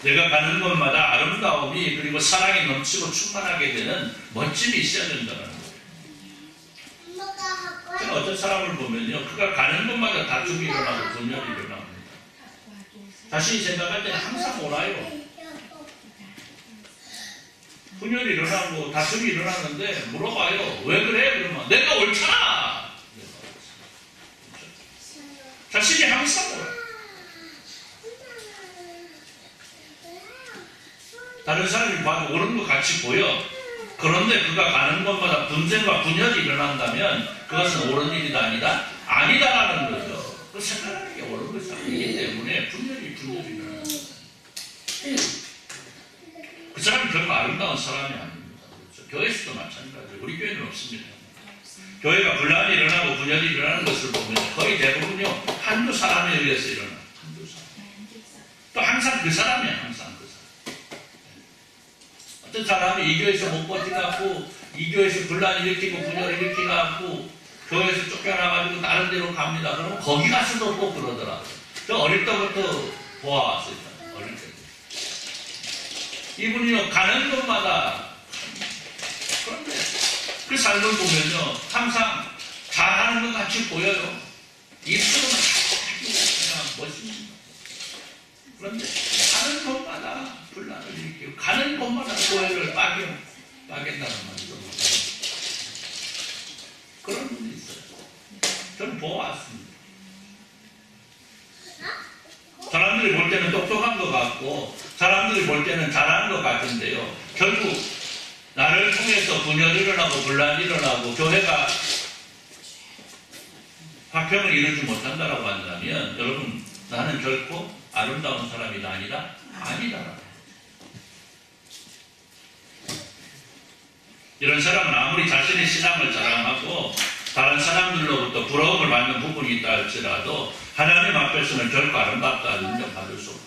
내가 가는 곳마다 아름다움이 그리고 사랑이 넘치고 충만하게 되는 멋짐이 있어야 된다는 거예요. 제가 어떤 사람을 보면요, 그가 가는 곳마다 다툼이 일어나고 분열이 일어납니다. 자신이 생각할 때는 항상 옳아요. 분열이 일어나고 다툼이 일어나는데 물어봐요. 왜 그래? 그러면 내가 옳잖아. 자신이 항상 옳아요. 다른 사람이 봐도 옳은 것 같이 보여. 그런데 그가 가는 곳마다 분쟁과 분열이 일어난다면 그것은 옳은 일이다 아니다? 아니다라는 거죠. 그 생각하는 게 옳은 것이 아니기 때문에 분열이 일어나는 거예요. 그 사람이 결코 아름다운 사람이 아닙니다. 그렇죠? 교회에서도 마찬가지예요. 우리 교회는 없습니다. 교회가 분란이 일어나고 분열이 일어나는 것을 보면 거의 대부분요 한두 사람에 의해서 일어나요. 한두 사람. 또 항상 그 사람이에요. 항상 그 사람. 어떤 사람이 이 교회에서 못 버티고 이 교회에서 분란을 일으키고 분열을 일으키고 교회에서 쫓겨나가지고 다른 데로 갑니다. 그러면 거기 가서도 꼭 그러더라고요. 저 어릴 때부터 보아왔어요. 어릴 때. 이분이요 가는 곳마다 그런데 그 삶을 보면요 항상 잘하는 것 같이 보여요. 입술은 똑똑한 것 같고 사람들이 볼 때는 잘하는 것 같은데요. 결국 나를 통해서 분열 일어나고 분란 일어나고 교회가 화평을 이루지 못한다라고 한다면 여러분 나는 결코 아름다운 사람이 아니다. 이런 사람은 아무리 자신의 신앙을 자랑하고 다른 사람들로부터 부러움을 받는 부분이 있다 할지라도 하나님 앞에서는 결코 아름답다 인정받을 수 없다.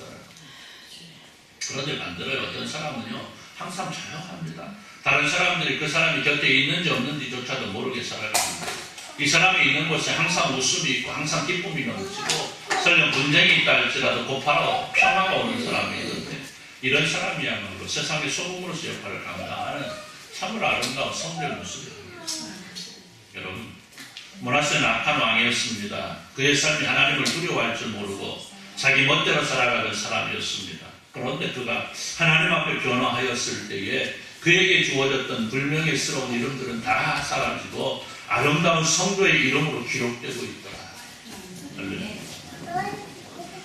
그런데 반대로 어떤 사람은요 항상 조용합니다. 다른 사람들이 그 사람이 곁에 있는지 없는지조차도 모르게 살아갑니다. 이 사람이 있는 곳에 항상 웃음이 있고 항상 기쁨이 넘치고 설령 분쟁이 있다 할지라도 곧바로 평화가 오는 사람이 있는데 이런 사람이야말로 세상의 소금으로서 역할을 감당하는 참으로 아름다운 성도의 모습입니다. 여러분 므낫세는 악한 왕이었습니다. 그의 삶이 하나님을 두려워할 줄 모르고 자기 멋대로 살아가던 사람이었습니다. 그런데 그가 하나님 앞에 변화하였을 때에 그에게 주어졌던 불명예스러운 이름들은 다 사라지고 아름다운 성도의 이름으로 기록되고 있더라.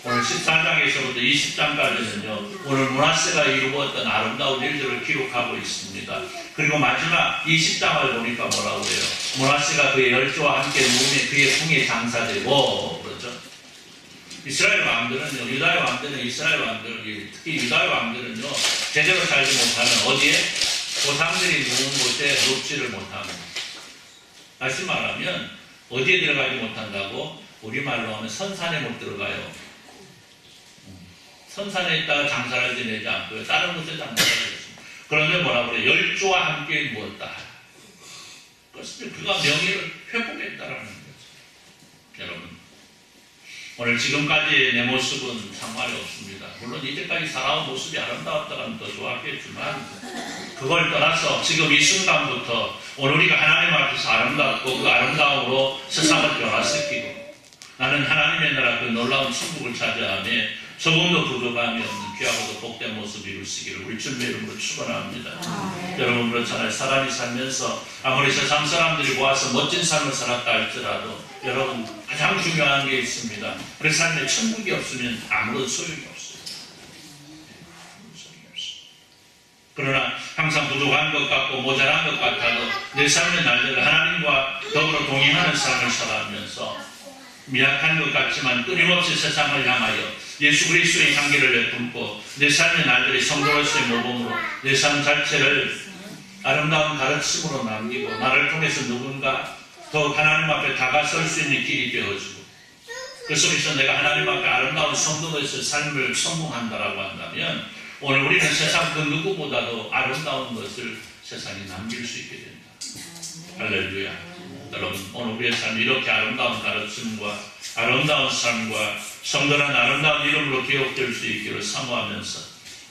오늘 14장에서부터 20장까지는요 오늘 므낫세가 이루었던 아름다운 일들을 기록하고 있습니다. 그리고 마지막 20장을 보니까 뭐라고 해요? 므낫세가 그의 열조와 함께 누우며 그의 궁에 장사되고 그렇죠? 이스라엘 왕들은요, 유다의 왕들은 이스라엘 왕들, 특히 유다의 왕들은요 제대로 살지 못하면 어디에? 조상들이 누운 곳에 눕지를 못합니다. 다시 말하면 어디에 들어가지 못한다고? 우리말로 하면 선산에 못 들어가요. 선산에 있다가 장사를 지내지 않고요. 다른 곳에 장사를 했습니다. 그런데 뭐라고 그래요? 열조와 함께 누웠다. 그것은 그가 명예를 회복했다라는 거죠. 여러분 오늘 지금까지 내 모습은 상관이 없습니다. 물론 이제까지 살아온 모습이 아름다웠다면 더 좋았겠지만 그걸 떠나서 지금 이 순간부터 오늘 우리가 하나님 앞에서 아름답고 그 아름다움으로 세상을 변화시키고 나는 하나님의 나라 그 놀라운 천국을 차지하며 조금도 부족함이 없는 귀하고도 복된 모습 이루시기를 우리 주님의 이름으로 축원합니다. 여러분 그렇잖아요. 사람이 살면서 아무리 세상 사람들이 모아서 멋진 삶을 살았다 할지라도 여러분 가장 중요한 게 있습니다. 그 삶에 천국이 없으면 아무런 소용이 없어요. 그러나 항상 부족한 것 같고 모자란 것 같아도 내 삶의 날들을 하나님과 더불어 동행하는 삶을 살아가면서 미약한 것 같지만 끊임없이 세상을 향하여 예수 그리스도의 향기를 내뿜고 내 삶의 날들이 성도로서의 모범으로 내 삶 자체를 아름다운 가르침으로 남기고 나를 통해서 누군가 더욱 하나님 앞에 다가설 수 있는 길이 되어주고 그 속에서 내가 하나님 앞에 아름다운 성도로서의 삶을 성공한다라고 한다면 오늘 우리는 세상 그 누구보다도 아름다운 것을 세상에 남길 수 있게 된다. 할렐루야. 여러분 오늘 우리의 삶이 이렇게 아름다운 가르침과 아름다운 삶과 성도란 아름다운 이름으로 기억될 수 있기를 사모하면서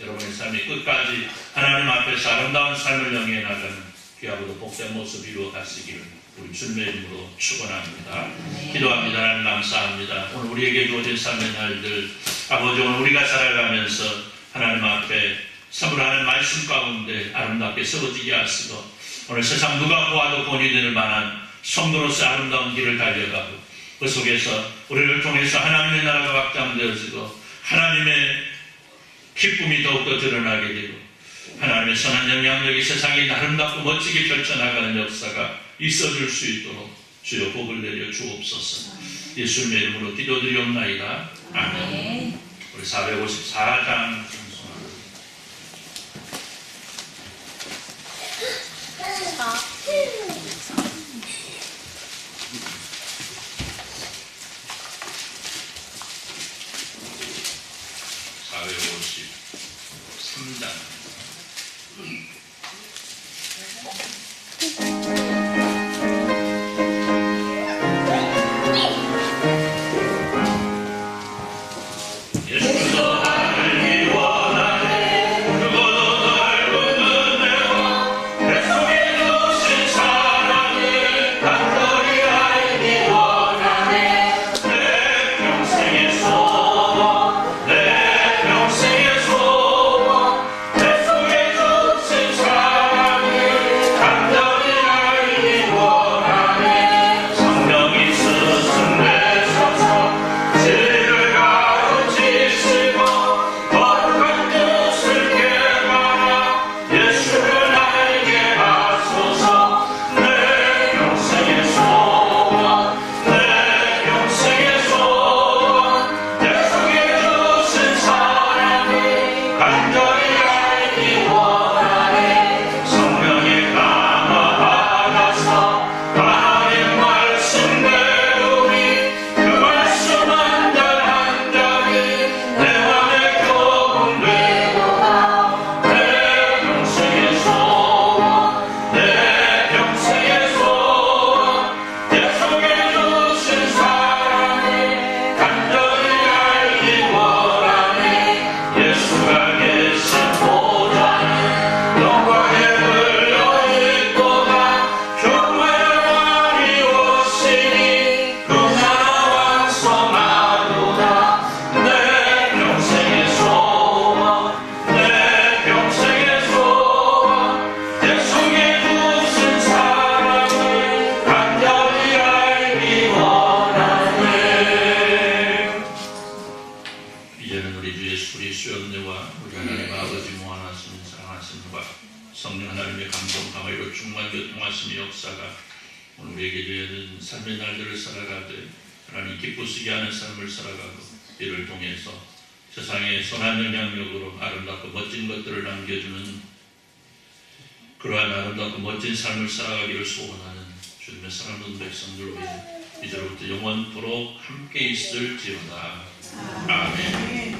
여러분의 삶이 끝까지 하나님 앞에서 아름다운 삶을 영위해 나가는 귀하고도 복된 모습 이루어 가시기를 우리 주님의 이름으로 축원합니다. 기도합니다. 하나님 감사합니다. 오늘 우리에게 주어진 삶의 날들 아버지 오늘 우리가 살아가면서 하나님 앞에 선물하는 말씀 가운데 아름답게 세워지게 하시고 오늘 세상 누가 보아도 본이 될 만한 성도로서 아름다운 길을 달려가고 그 속에서 우리를 통해서 하나님의 나라가 확장되어지고 하나님의 기쁨이 더욱더 드러나게 되고 하나님의 선한 영향력이 세상에 아름답고 멋지게 펼쳐나가는 역사가 있어질 수 있도록 주여 복을 내려 주옵소서. 예수님의 이름으로 기도드리옵나이다. 아멘. 우리 454장 예수도 하늘 위와 우리 수연네와 우리 하나님 아버지 모아놨으면 사랑하심과 성령 하나님의 감동 강화로 충만 교통하심의 역사가 오늘 우리에게 주어진 삶의 날들을 살아가되 하나님 기쁘시게 하는 삶을 살아가고 이를 통해서 세상에 선한 영향력으로 아름답고 멋진 것들을 남겨주는 그러한 아름답고 멋진 삶을 살아가기를 소원하는 주님의 사랑하는 백성들 위해 이제로부터 영원토록 함께 있을지어다. 아멘.